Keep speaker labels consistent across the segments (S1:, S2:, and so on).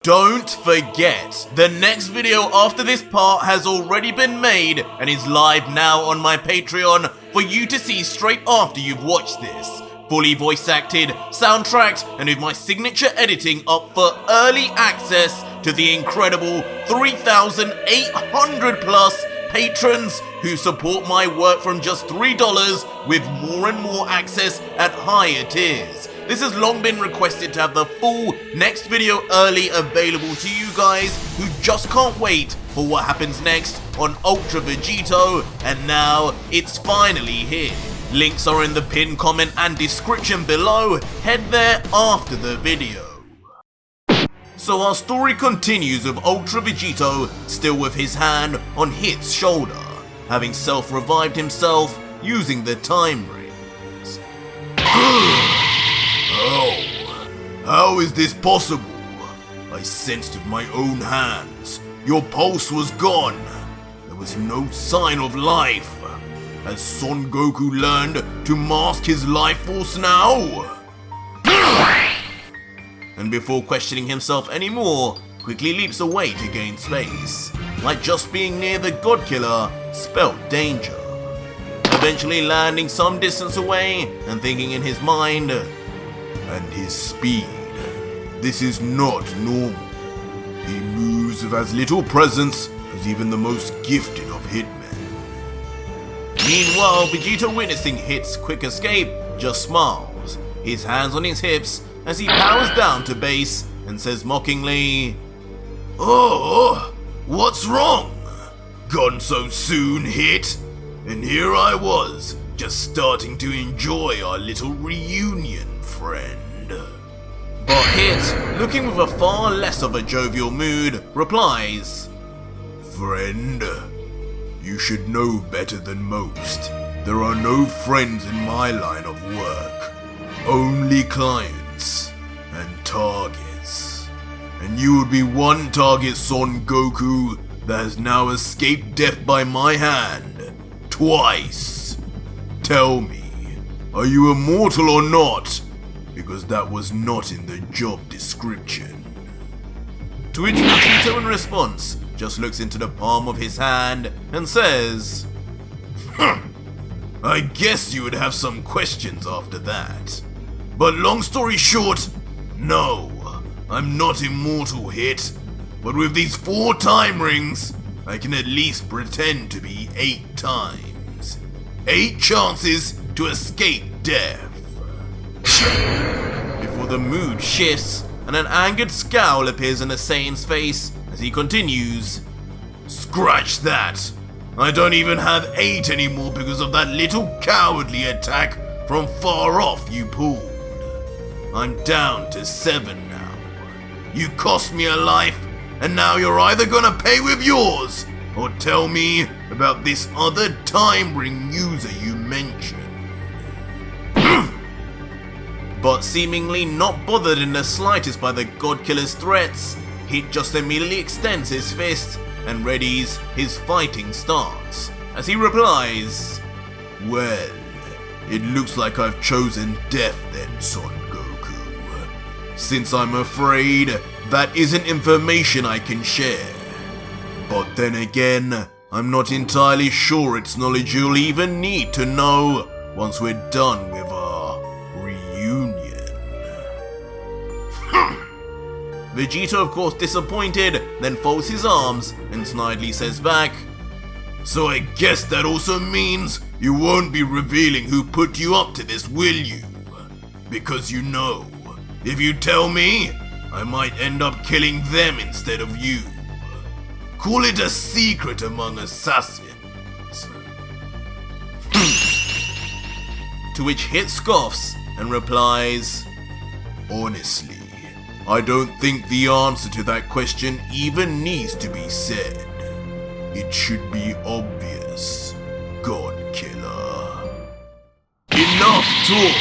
S1: Don't forget, the next video after this part has already been made and is live now on my Patreon for you to see straight after you've watched this. Fully voice acted, soundtracked, and with my signature editing up for early access to the incredible 3,800 plus patrons who support my work from just $3 with more and more access at higher tiers. This has long been requested to have the full next video early available to you guys who just can't wait for what happens next on Ultra Vegito, and now it's finally here. Links are in the pinned comment and description below. Head there after the video. So our story continues with Ultra Vegito still with his hand on Hit's shoulder, having self-revived himself using the time rings. How is this possible? I sensed with my own hands. Your pulse was gone. There was no sign of life. Has Son Goku learned to mask his life force now? And before questioning himself anymore, quickly leaps away to gain space, like just being near the God Killer spelled danger. Eventually landing some distance away and thinking in his mind, and his speed. This is not normal. He moves with as little presence as even the most gifted of hitmen. Meanwhile, Vegito, witnessing Hit's quick escape, just smiles, his hands on his hips as he powers down to base and says mockingly, "Oh, what's wrong? Gone so soon, Hit? And here I was, just starting to enjoy our little reunion, friend." But Hit, looking with a far less of a jovial mood, replies, "Friend, you should know better than most. There are no friends in my line of work, only clients and targets. And you would be one target, Son Goku, that has now escaped death by my hand, twice. Tell me, are you immortal or not? Because that was not in the job description." To which Vegito in response just looks into the palm of his hand and says, "I guess you would have some questions after that. But long story short, no, I'm not immortal, Hit. But with these 4 time rings, I can at least pretend to be 8 times. 8 chances to escape death." Before the mood shifts and an angered scowl appears in the Saiyan's face as he continues, "Scratch that. I don't even have 8 anymore because of that little cowardly attack from far off you pulled. I'm down to 7 now. You cost me a life, and now you're either gonna pay with yours or tell me about this other time ring user you mentioned." But seemingly not bothered in the slightest by the God Killer's threats, Hit just immediately extends his fist and readies his fighting stance, as he replies, "Well, it looks like I've chosen death then, Son Goku. Since I'm afraid that isn't information I can share. But then again, I'm not entirely sure it's knowledge you'll even need to know once we're done with our reunion." Vegito, of course disappointed, then folds his arms and snidely says back, "So I guess that also means you won't be revealing who put you up to this, will you? Because you know, if you tell me, I might end up killing them instead of you. Call it a secret among assassins." To which Hit scoffs and replies, "Honestly, I don't think the answer to that question even needs to be said. It should be obvious, God Killer. Enough talk!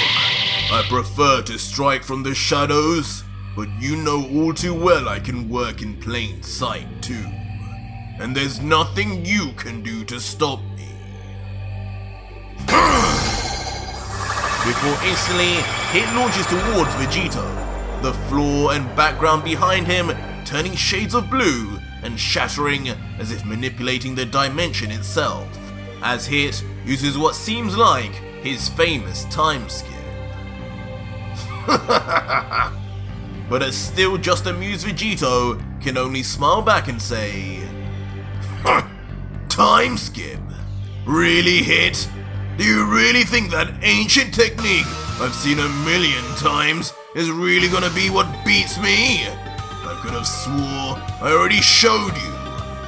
S1: I prefer to strike from the shadows, but you know all too well I can work in plain sight too. And there's nothing you can do to stop me." Before instantly, Hit launches towards Vegito, the floor and background behind him turning shades of blue and shattering as if manipulating the dimension itself, as Hit uses what seems like his famous time skip. But as still just amused Vegito can only smile back and say, time skip? Really, Hit? Do you really think that ancient technique I've seen a million times is really gonna be what beats me? I could have swore I already showed you.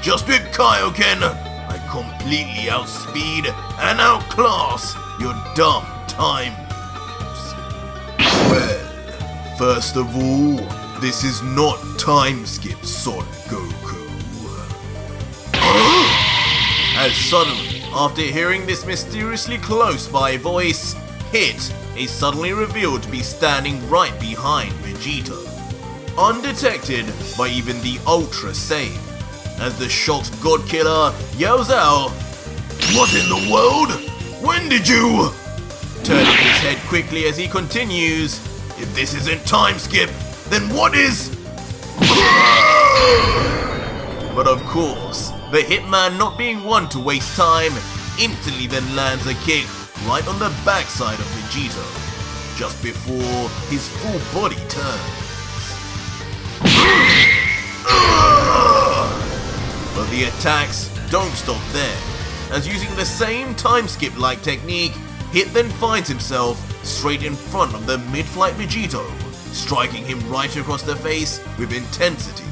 S1: Just with Kaioken, I completely outspeed and outclass your dumb time moves. Well, first of all, this is not time skip, Son Goku. As suddenly, after hearing this mysteriously close by voice, Hit is suddenly revealed to be standing right behind Vegito, undetected by even the Ultra Saiyan, as the shocked God Killer yells out, "What in the world? When did you?" Turning his head quickly as he continues, "If this isn't time skip, then what is?" But of course, the Hitman, not being one to waste time, instantly then lands a kick right on the backside of Vegito, just before his full body turns. But the attacks don't stop there, as using the same time skip-like technique, Hit then finds himself straight in front of the mid-flight Vegito, striking him right across the face with intensity.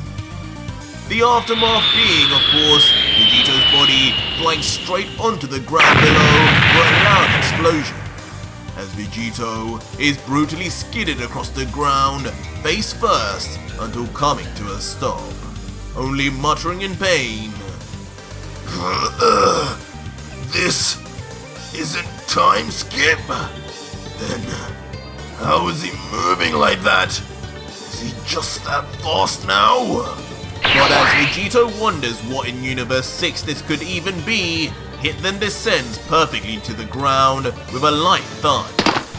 S1: The aftermath being, of course, Vegito's body flying straight onto the ground below for a loud explosion, as Vegito is brutally skidded across the ground face first until coming to a stop, only muttering in pain, "This isn't time skip? Then how is he moving like that? Is he just that fast now?" But as Vegito wonders what in Universe 6 this could even be, Hit then descends perfectly to the ground with a light thud,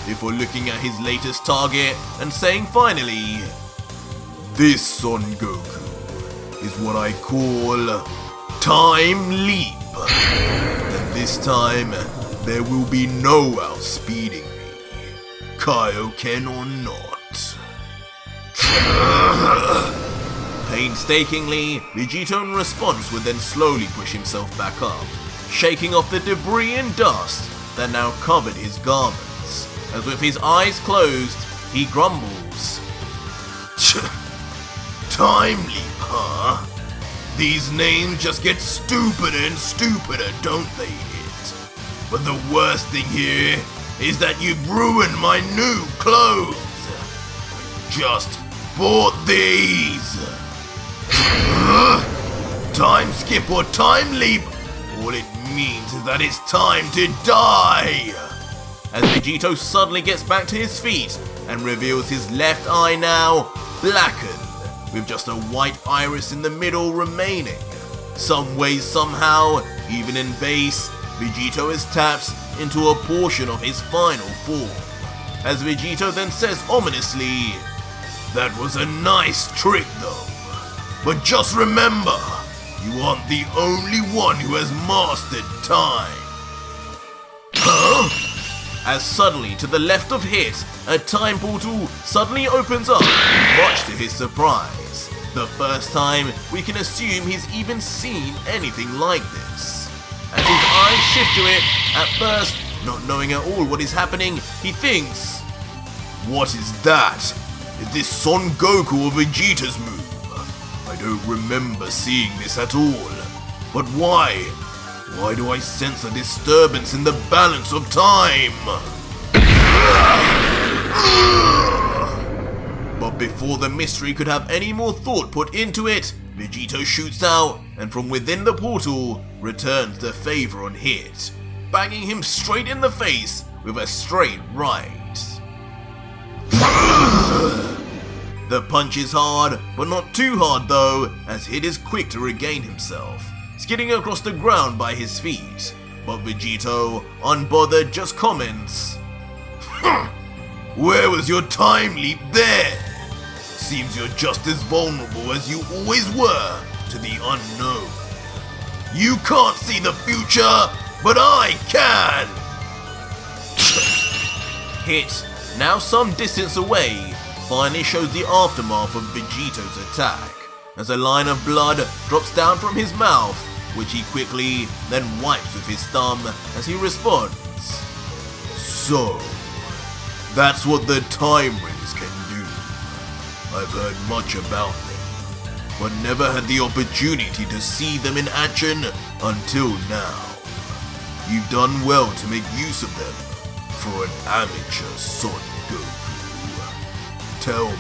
S1: before looking at his latest target and saying finally, "This, Son Goku, is what I call Time Leap. And this time, there will be no outspeeding me, Kaioken or not." Painstakingly, Vegito in response would then slowly push himself back up, shaking off the debris and dust that now covered his garments, as with his eyes closed, he grumbles, "Time Leap, huh? These names just get stupider and stupider, don't they, Hit? But the worst thing here is that you've ruined my new clothes. Just bought these. Time skip or time leap, all it means is that it's time to die." As Vegito suddenly gets back to his feet and reveals his left eye now blackened, with just a white iris in the middle remaining. Some way, somehow, even in base, Vegito is tapped into a portion of his final form, as Vegito then says ominously, "That was a nice trick though, but just remember, you aren't the only one who has mastered time." Huh? As suddenly, to the left of Hit, a time portal suddenly opens up, much to his surprise. The first time we can assume he's even seen anything like this. As his eyes shift to it, at first, not knowing at all what is happening, he thinks, "What is that? Is this Son Goku or Vegeta's move? I don't remember seeing this at all. But why? Why do I sense a disturbance in the balance of time?" But before the mystery could have any more thought put into it, Vegito shoots out and from within the portal returns the favor on Hit, banging him straight in the face with a straight right. The punch is hard, but not too hard though, as Hit is quick to regain himself, skidding across the ground by his feet. But Vegito, unbothered, just comments, "Where was your time leap there?" Seems you're just as vulnerable as you always were to the unknown. You can't see the future, but I can! Hit, now some distance away, finally shows the aftermath of Vegito's attack, as a line of blood drops down from his mouth, which he quickly then wipes with his thumb as he responds. So, that's what the time rings can do. I've heard much about them, but never had the opportunity to see them in action until now. You've done well to make use of them for an amateur Son Goku. Tell me,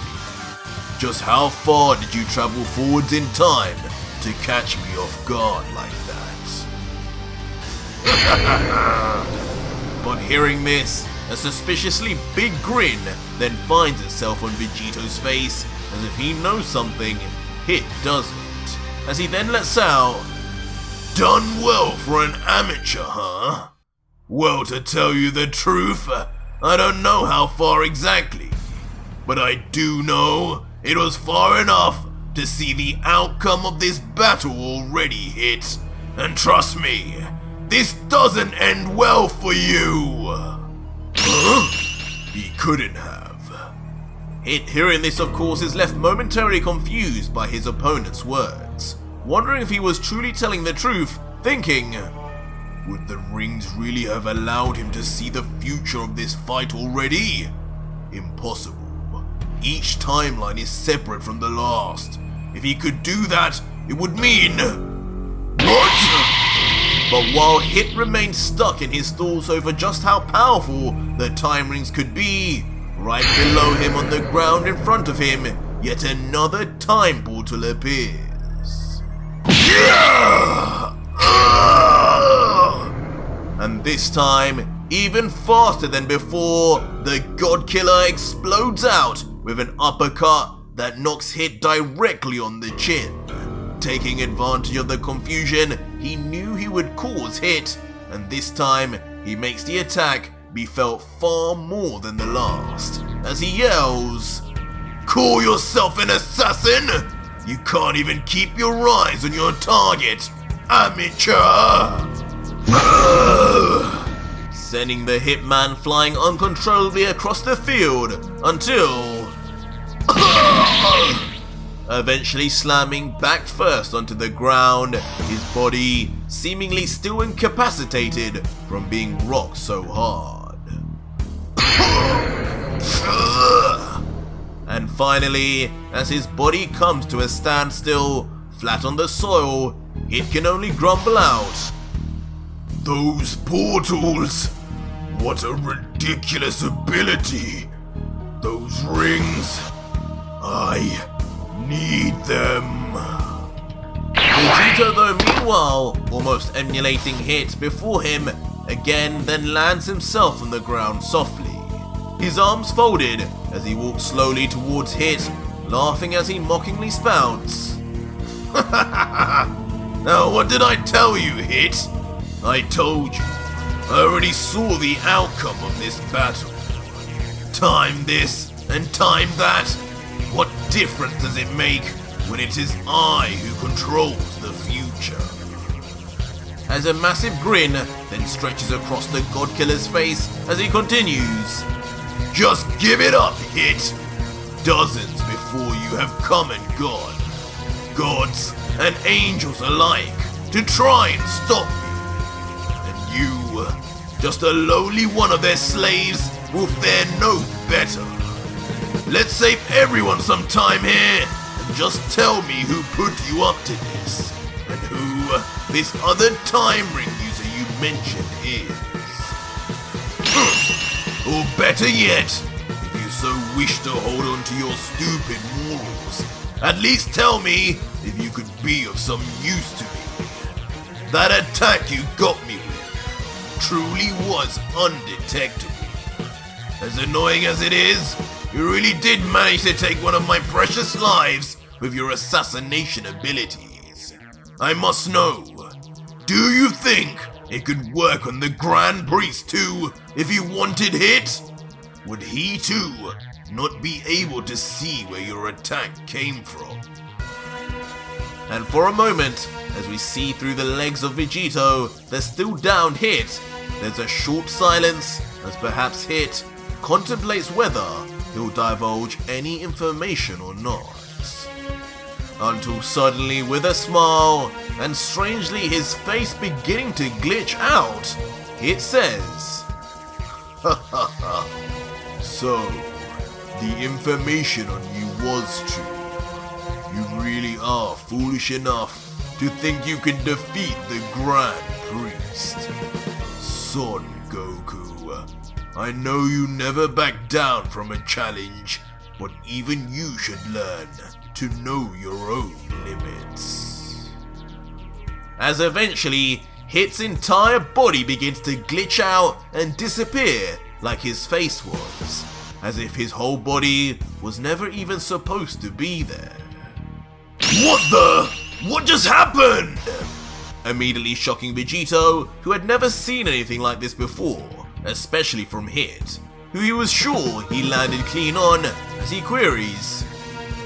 S1: just how far did you travel forwards in time to catch me off guard like that? But hearing this, a suspiciously big grin then finds itself on Vegito's face, as if he knows something Hit doesn't, as he then lets out, "Done well for an amateur, huh? Well, to tell you the truth, I don't know how far exactly, but I do know it was far enough to see the outcome of this battle already, Hit, and trust me, this doesn't end well for you." Huh? He couldn't have. Hit, hearing this, of course, is left momentarily confused by his opponent's words, wondering if he was truly telling the truth, thinking, would the rings really have allowed him to see the future of this fight already? Impossible. Each timeline is separate from the last. If he could do that, it would mean... What? But while Hit remained stuck in his thoughts over just how powerful the time rings could be, right below him on the ground in front of him, yet another time portal appears. And this time, even faster than before, the God Killer explodes out with an uppercut that knocks Hit directly on the chin. Taking advantage of the confusion he knew he would cause Hit, and this time he makes the attack be felt far more than the last, as he yells, "Call yourself an assassin? You can't even keep your eyes on your target, amateur!" Sending the Hitman flying uncontrollably across the field until... eventually slamming back first onto the ground, his body seemingly still incapacitated from being rocked so hard. And finally, as his body comes to a standstill, flat on the soil, it can only grumble out, "Those portals! What a ridiculous ability! Those rings! I need them!" Vegito, though, meanwhile, almost emulating Hit before him, again then lands himself on the ground softly, his arms folded as he walks slowly towards Hit, laughing as he mockingly spouts, "Now what did I tell you, Hit? I told you, I already saw the outcome of this battle. Time this and time that. What difference does it make when it is I who controls the future?" As a massive grin then stretches across the God Killer's face as he continues, "Just give it up, Hit. Dozens before you have come and gone, gods and angels alike, to try and stop me. And you, just a lowly one of their slaves, will fare no better. Let's save everyone some time here, and just tell me who put you up to this, and who this other time ring user you mentioned is. Or better yet, if you so wish to hold on to your stupid morals, at least tell me if you could be of some use to me. That attack you got me with truly was undetectable. As annoying as it is, you really did manage to take one of my precious lives with your assassination abilities. I must know, do you think it could work on the Grand Priest too if you wanted Hit? Would he too not be able to see where your attack came from. And for a moment, as we see through the legs of Vegito, the still downed Hit, there's a short silence as perhaps Hit contemplates whether he'll divulge any information or not. Until suddenly, with a smile, and strangely his face beginning to glitch out, Hit says, "Ha ha ha, so the information on you was true. You really are foolish enough to think you can defeat the Grand Priest. Son Goku, I know you never back down from a challenge, but even you should learn to know your own limits." As eventually, Hit's entire body begins to glitch out and disappear like his face was, as if his whole body was never even supposed to be there. What just happened? Immediately shocking Vegito, who had never seen anything like this before, especially from Hit, who he was sure he landed clean on, as he queries,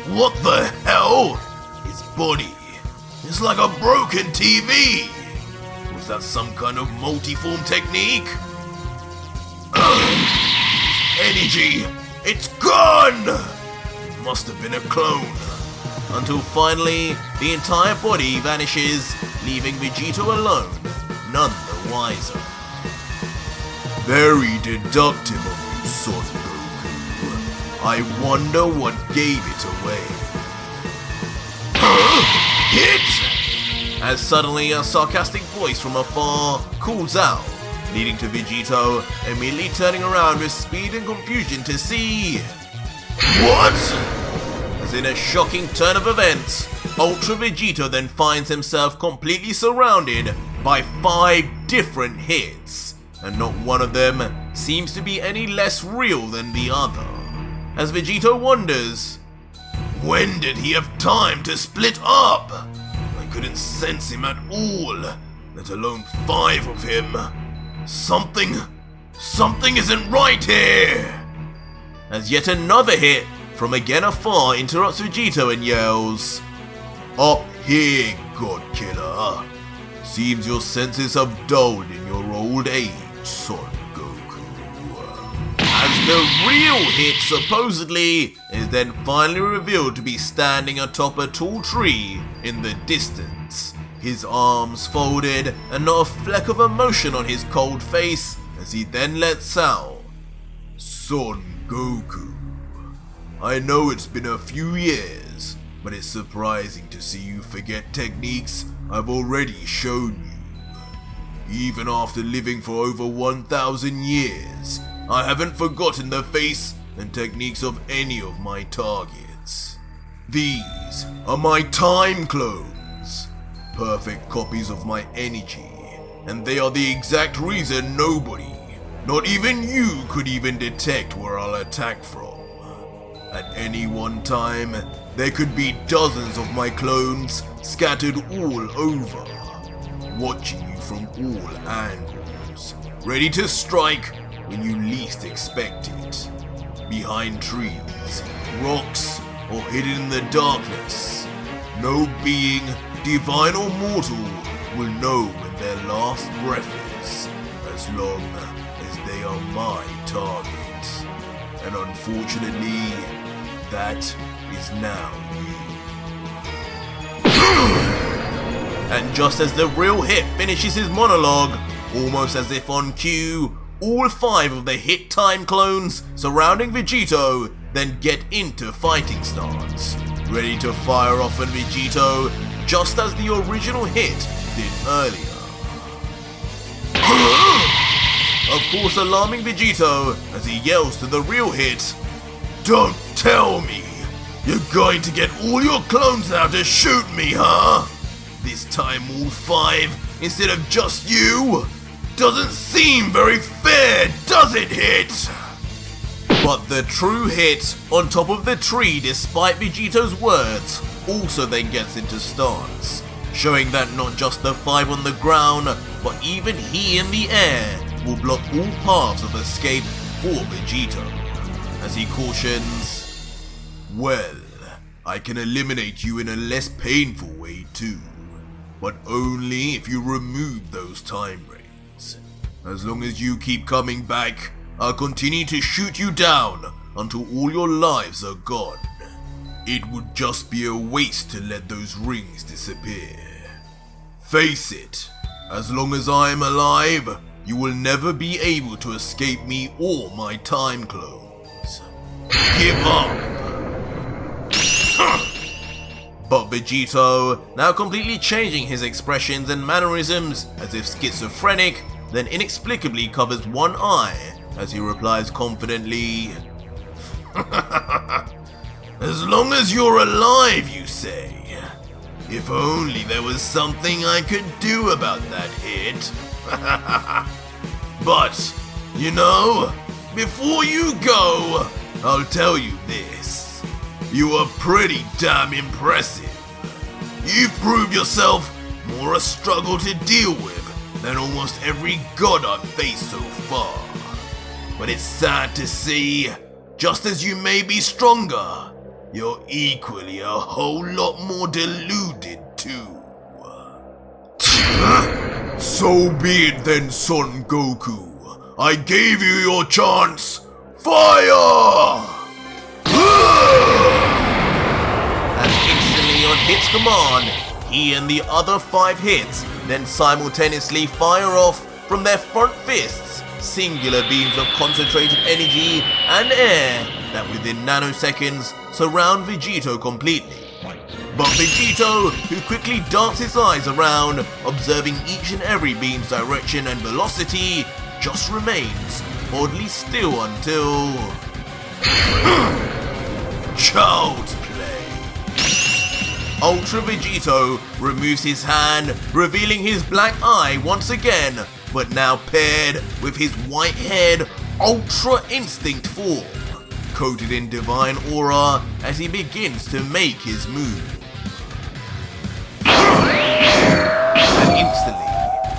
S1: "What the hell? His body is like a broken TV. Was that some kind of multiform technique? Energy, it's gone! It must have been a clone." Until finally, the entire body vanishes, leaving Vegito alone, none the wiser. Very deductive of you, Son Goku. I wonder what gave it away. Huh? Hit! As suddenly a sarcastic voice from afar calls out, leading to Vegito immediately turning around with speed and confusion to see... What? As in a shocking turn of events, Ultra Vegito then finds himself completely surrounded by 5 different hits, and not one of them seems to be any less real than the other. As Vegito wonders, when did he have time to split up? I couldn't sense him at all, let alone 5 of him. Something isn't right here! As yet another hit from again afar interrupts Vegito and yells, "Up here, God Killer. Seems your senses have dulled in your old age, Son Goku." As the real Hit supposedly is then finally revealed to be standing atop a tall tree in the distance, his arms folded and not a fleck of emotion on his cold face, as he then lets out, "Son Goku, I know it's been a few years, but it's surprising to see you forget techniques I've already shown you. Even after living for over 1,000 years, I haven't forgotten the face and techniques of any of my targets. These are my time clones, perfect copies of my energy, and they are the exact reason nobody, not even you, could even detect where I'll attack from. At any one time, there could be dozens of my clones scattered all over, watching you from all angles, ready to strike when you least expect it. Behind trees, rocks, or hidden in the darkness, no being, divine or mortal, will know when their last breath is, as long as they are my target. And unfortunately, that is now you." And just as the real Hit finishes his monologue, almost as if on cue, all 5 of the Hit time clones surrounding Vegito then get into fighting stance, ready to fire off on Vegito just as the original Hit did earlier. Of course alarming Vegito as he yells to the real Hit, "Don't tell me you're going to get all your clones out to shoot me, huh? This time all 5 instead of just you? Doesn't seem very fair, does it, Hit?" But the true Hit on top of the tree, despite Vegito's words, also then gets into stance, showing that not just the 5 on the ground, but even he in the air will block all paths of escape for Vegito. as he cautions, "Well, I can eliminate you in a less painful way too, but only if you remove those time rings. As long as you keep coming back, I'll continue to shoot you down until all your lives are gone. It would just be a waste to let those rings disappear. Face it, as long as I am alive, you will never be able to escape me or my time clones. Give up!" But Vegito, now completely changing his expressions and mannerisms as if schizophrenic, then inexplicably covers one eye as he replies confidently, "As long as you're alive, you say? If only there was something I could do about that hit. But, you know, before you go, I'll tell you this. You are pretty damn impressive. You've proved yourself more a struggle to deal with than almost every god I've faced so far. But it's sad to see, just as you may be stronger, you're equally a whole lot more deluded too." "So be it then, Son Goku. I gave you your chance. Fire!" As instantly on Hit's command, he and the other 5 hits then simultaneously fire off from their front fists singular beams of concentrated energy and air that within nanoseconds surround Vegito completely. But Vegito, who quickly darts his eyes around, observing each and every beam's direction and velocity, just remains oddly still until... Child's play. Ultra Vegito removes his hand, revealing his black eye once again, but now paired with his white-haired Ultra Instinct form, coated in divine aura as he begins to make his move. And instantly,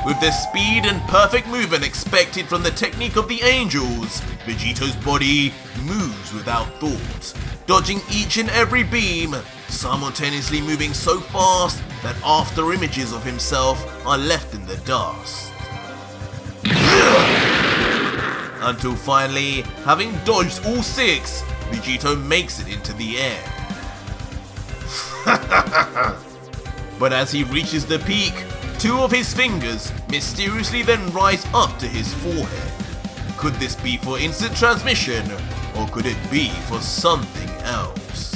S1: with the speed and perfect movement expected from the technique of the angels, Vegito's body moves without thought, dodging each and every beam, simultaneously moving so fast that after images of himself are left in the dust. Until finally, having dodged all 6, Vegito makes it into the air. But as he reaches the peak, 2 of his fingers mysteriously then rise up to his forehead. Could this be for instant transmission, or could it be for something else?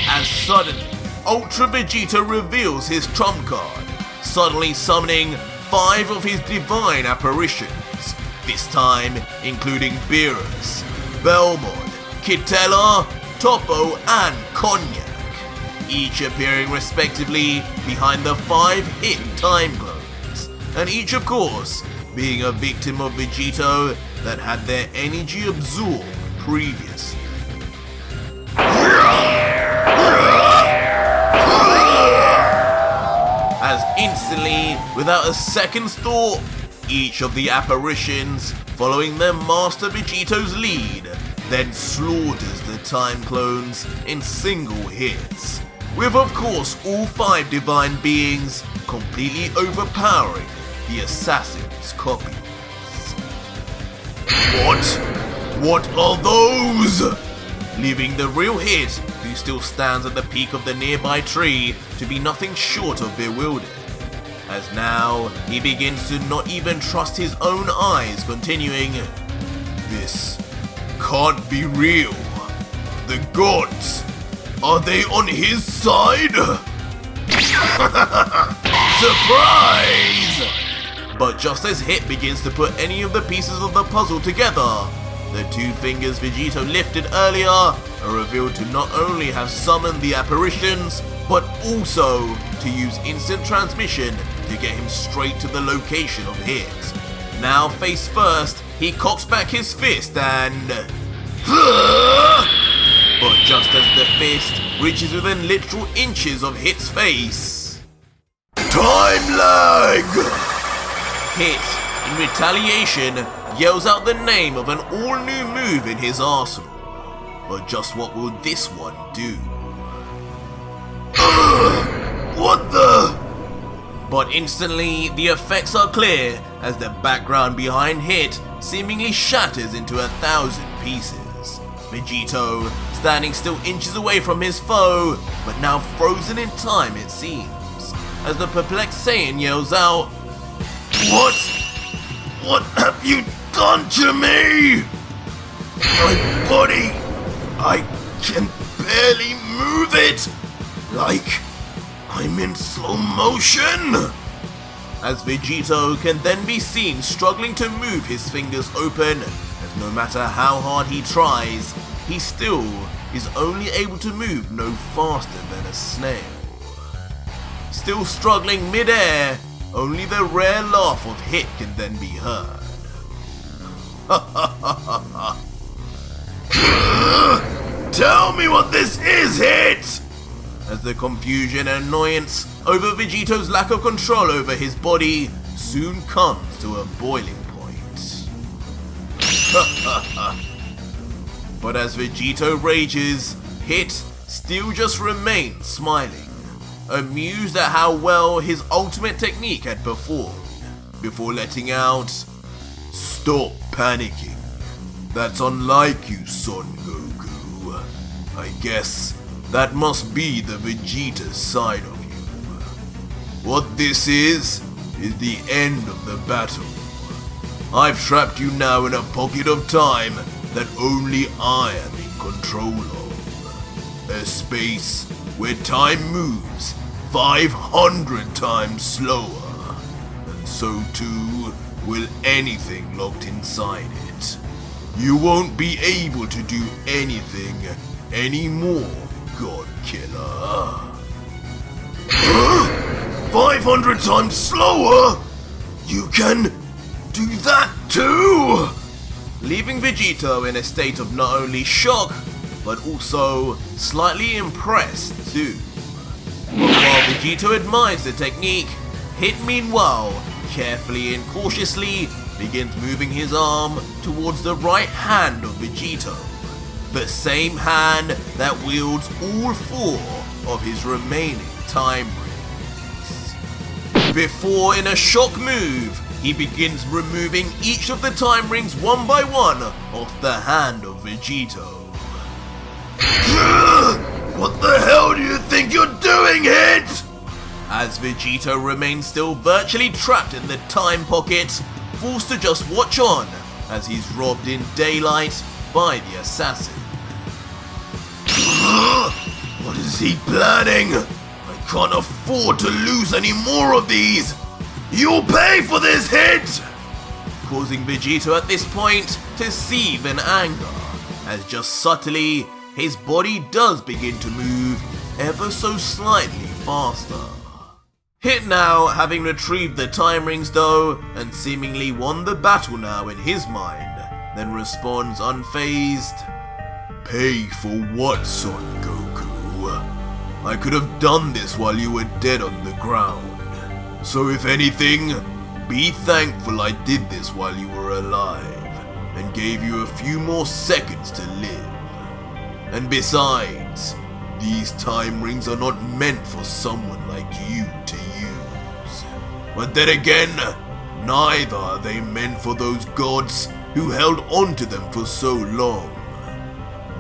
S1: As suddenly, Ultra Vegito reveals his trump card, suddenly summoning 5 of his divine apparitions, this time including Beerus, Belmont, Kitella, Topo, and Cognac, each appearing respectively behind the 5 hit time clones, and each of course being a victim of Vegito that had their energy absorbed previously. As instantly, without a second's thought, each of the apparitions, following their master Vegito's lead, then slaughters the time clones in single hits, with of course all 5 divine beings completely overpowering the assassin's copies. What are those? Leaving the real Hit, who still stands at the peak of the nearby tree, to be nothing short of bewildered, as now he begins to not even trust his own eyes, continuing, "This can't be real. The gods, are they on his side?" Surprise! But just as Hit begins to put any of the pieces of the puzzle together, the 2 fingers Vegito lifted earlier are revealed to not only have summoned the apparitions, but also to use instant transmission to get him straight to the location of Hit. Now face first, he cocks back his fist and... But just as the fist reaches within literal inches of Hit's face... Time lag! Hit, in retaliation, yells out the name of an all-new move in his arsenal. But just what will this one do? What the? But instantly, the effects are clear as the background behind Hit seemingly shatters into 1,000 pieces. Vegito, standing still inches away from his foe, but now frozen in time it seems, as the perplexed Saiyan yells out, "What? What have you done to me? My body, I can barely move it, like I'm in slow motion." As Vegito can then be seen struggling to move his fingers open, as no matter how hard he tries, he still is only able to move no faster than a snail. Still struggling mid-air, only the rare laugh of Hit can then be heard. Tell me what this is, Hit! As the confusion and annoyance over Vegito's lack of control over his body soon comes to a boiling point. But as Vegito rages, Hit still just remains smiling, amused at how well his ultimate technique had performed, before letting out, "Stop panicking. That's unlike you, Son Goku. I guess that must be the Vegeta side of you. What this is the end of the battle. I've trapped you now in a pocket of time that only I am in control of. A space where time moves 500 times slower, and so too will anything locked inside it. You won't be able to do anything anymore, God Killer." 500 times slower? You can do that too? Leaving Vegito in a state of not only shock, but also slightly impressed too. But while Vegito admires the technique, Hit meanwhile carefully and cautiously begins moving his arm towards the right hand of Vegito, the same hand that wields all 4 of his remaining time rings. Before, in a shock move, he begins removing each of the time rings one by one off the hand of Vegito. What the hell do you think you're doing, Hit? As Vegito remains still virtually trapped in the time pocket, forced to just watch on as he's robbed in daylight by the assassin. What is he planning? I can't afford to lose any more of these. You'll pay for this, Hit! Causing Vegito at this point to seethe in anger, as just subtly his body does begin to move ever so slightly faster. Hit now, having retrieved the time rings though, and seemingly won the battle now in his mind, then responds unfazed, "Pay for what, Son Goku? I could have done this while you were dead on the ground. So if anything, be thankful I did this while you were alive, and gave you a few more seconds to live. And besides, these time rings are not meant for someone like you to use. But then again, neither are they meant for those gods who held onto them for so long.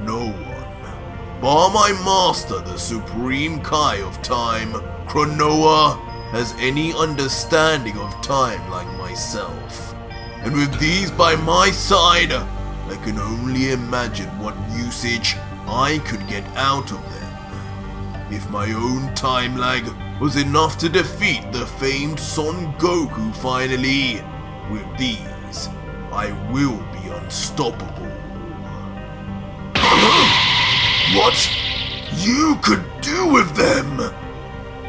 S1: No one, bar my master, the Supreme Kai of Time, Chronoa, has any understanding of time like myself. And with these by my side, I can only imagine what usage I could get out of them. If my own time lag was enough to defeat the famed Son Goku finally, with these, I will be unstoppable." What you could do with them?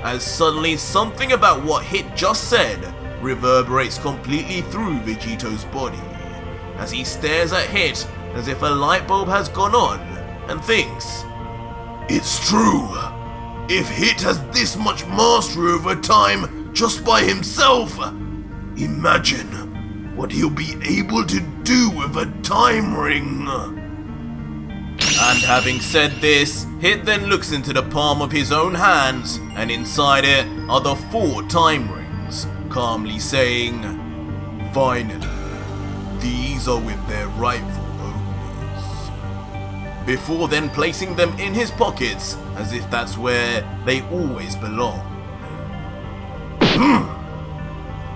S1: As suddenly something about what Hit just said reverberates completely through Vegito's body, as he stares at Hit as if a light bulb has gone on and thinks, "It's true. If Hit has this much mastery over time just by himself, imagine what he'll be able to do with a time ring. And having said this, Hit then looks into the palm of his own hands, and inside it are the 4 time rings, calmly saying, "Finally, these are with their rightful owners." Before then placing them in his pockets, as if that's where they always belong.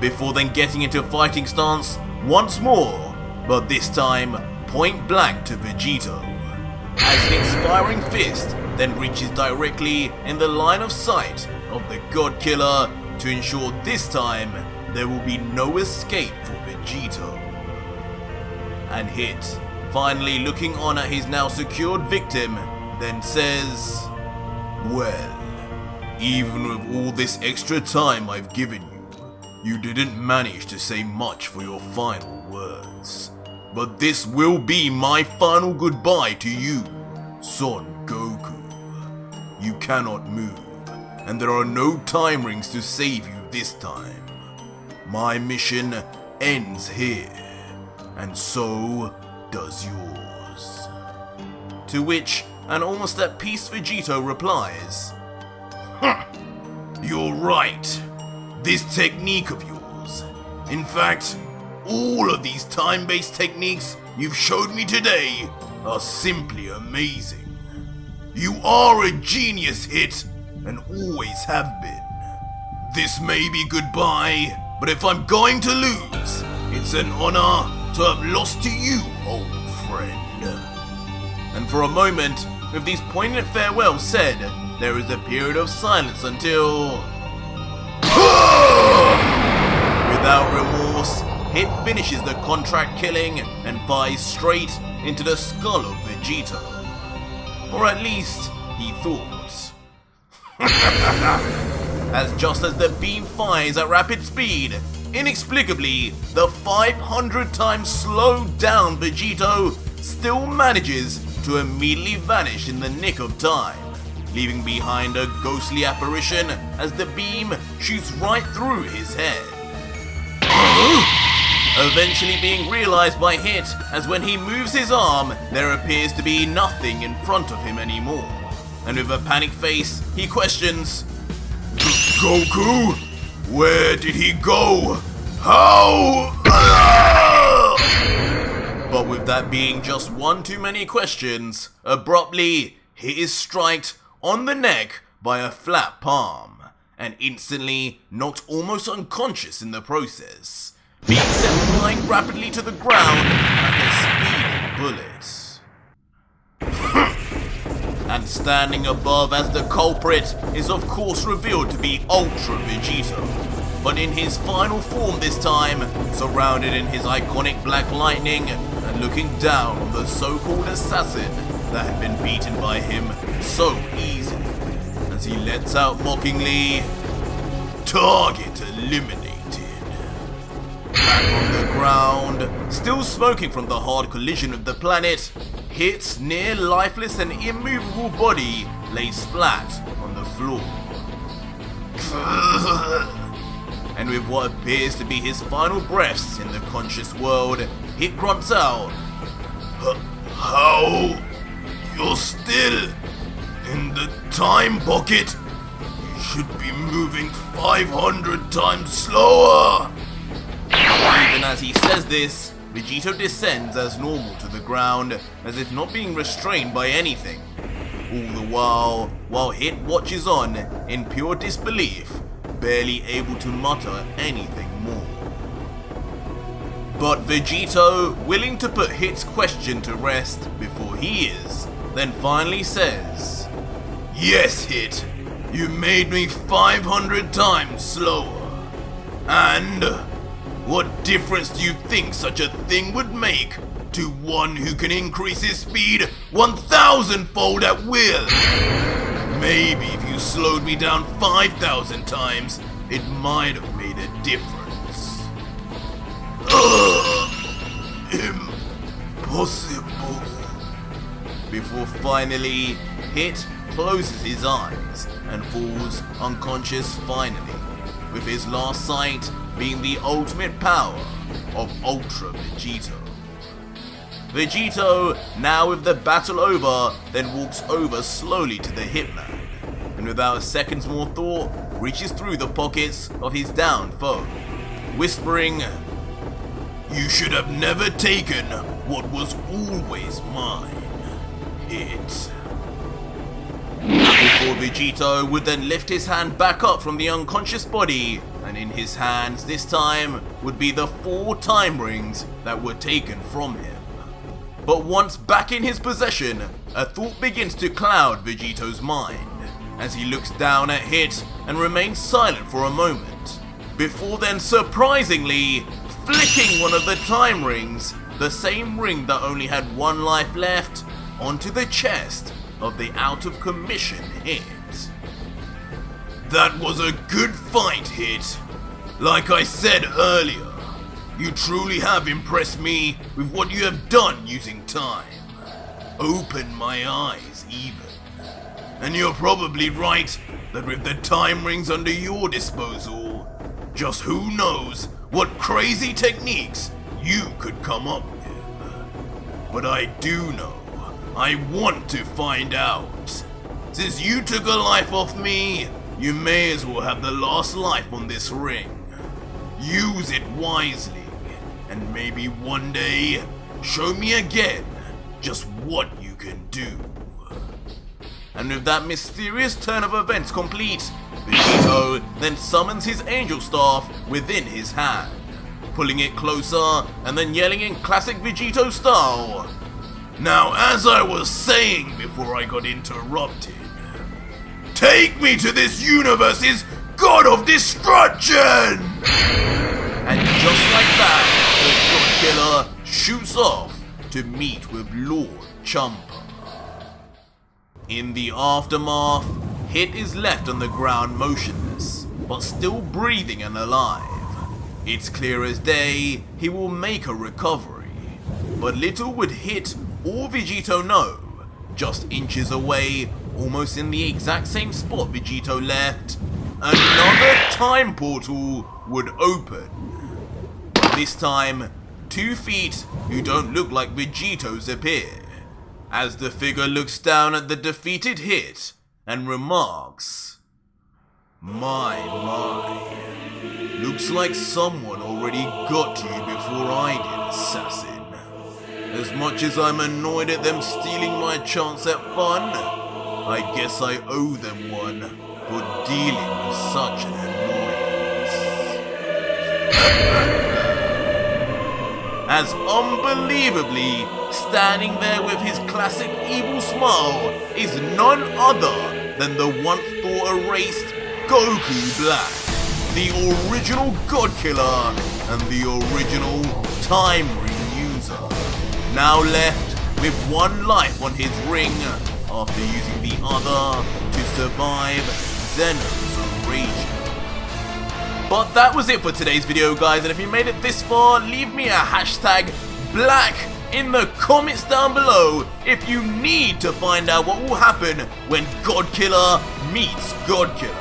S1: Before then getting into fighting stance once more, but this time point blank to Vegito, as Hit's firing fist then reaches directly in the line of sight of the God Killer to ensure this time there will be no escape for Vegito. And Hit, finally looking on at his now secured victim, then says, "Well, even with all this extra time I've given you, you didn't manage to say much for your final words. But this will be my final goodbye to you, Son Goku. You cannot move, and there are no time rings to save you this time. My mission ends here, and so does yours." To which an almost at peace Vegito replies, "You're right. This technique of yours, in fact, all of these time-based techniques you've showed me today are simply amazing. You are a genius, Hit, and always have been. This may be goodbye, but if I'm going to lose, it's an honor to have lost to you, old friend." And for a moment, with these poignant farewells said, there is a period of silence until... Without remorse, Hit finishes the contract killing and flies straight into the skull of Vegito. Or at least, he thought. As just as the beam fires at rapid speed, inexplicably, the 500 times slowed down Vegito still manages to immediately vanish in the nick of time, leaving behind a ghostly apparition as the beam shoots right through his head. Eventually being realized by Hit, as when he moves his arm, there appears to be nothing in front of him anymore. And with a panicked face, he questions, "Goku? Where did he go? How?" But with that being just one too many questions, abruptly, Hit is striked on the neck by a flat palm, and instantly knocked almost unconscious in the process, being sent flying rapidly to the ground like a speeding bullet. And standing above as the culprit is of course revealed to be Ultra Vegito, but in his final form this time, surrounded in his iconic black lightning and looking down on the so-called assassin that had been beaten by him so easily, as he lets out mockingly, "Target eliminated." Back on the ground, still smoking from the hard collision of the planet, Hit's near lifeless and immovable body lays flat on the floor. And with what appears to be his final breaths in the conscious world, Hit grunts out, "How? You're still in the time pocket? You should be moving 500 times slower." Even as he says this, Vegito descends as normal to the ground, as if not being restrained by anything. All the while Hit watches on in pure disbelief, barely able to mutter anything more. But Vegito, willing to put Hit's question to rest before he is, then finally says, "Yes, Hit, you made me 500 times slower. And what difference do you think such a thing would make to one who can increase his speed 1,000-fold at will? Maybe if you slowed me down 5,000 times, it might have made a difference." Impossible. Before finally, Hit closes his eyes and falls unconscious finally, with his last sight being the ultimate power of Ultra Vegito. Vegito, now with the battle over, then walks over slowly to the hitman, and without a second's more thought, reaches through the pockets of his downed foe, whispering, "You should have never taken what was always mine. Hit." Before Vegito would then lift his hand back up from the unconscious body, and in his hands this time would be the 4 time rings that were taken from him. But once back in his possession, a thought begins to cloud Vegito's mind, as he looks down at Hit and remains silent for a moment, before then surprisingly flicking one of the time rings, the same ring that only had 1 life left, onto the chest of the out of commission Hit. "That was a good fight, Hit. Like I said earlier, you truly have impressed me with what you have done using time. Opened my eyes even. And you're probably right that with the time rings under your disposal, just who knows what crazy techniques you could come up with. But I do know, I want to find out. Since you took a life off me, you may as well have the last life on this ring. Use it wisely, and maybe one day, show me again just what you can do." And with that mysterious turn of events complete, Vegito then summons his angel staff within his hand, pulling it closer and then yelling in classic Vegito style, "Now, as I was saying before I got interrupted, take me to this universe's God of Destruction!" And just like that, the God Killer shoots off to meet with Lord Champa. In the aftermath, Hit is left on the ground motionless, but still breathing and alive. It's clear as day he will make a recovery, but little would Hit or Vegito know, just inches away, almost in the exact same spot Vegito left, another time portal would open. This time, 2 feet who don't look like Vegito's appear, as the figure looks down at the defeated Hit and remarks, My, looks like someone already got to you before I did, assassin. As much as I'm annoyed at them stealing my chance at fun, I guess I owe them one for dealing with such an annoyance." As unbelievably, standing there with his classic evil smile is none other than the once thought erased Goku Black, the original God Killer and the original Time Ring user, now left with 1 life on his ring after using the other to survive Zeno's erasure. But that was it for today's video, guys, and if you made it this far, leave me a hashtag black in the comments down below if you need to find out what will happen when God Killer meets God Killer.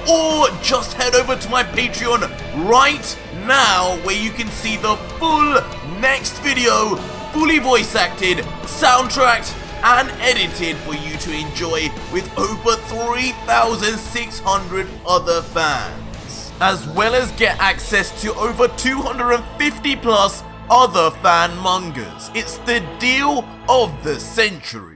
S1: Or just head over to my Patreon right now where you can see the full next video, fully voice acted, soundtracked, and edited for you to enjoy with over 3,600 other fans, as well as get access to over 250 plus other fan mongers. It's the deal of the century.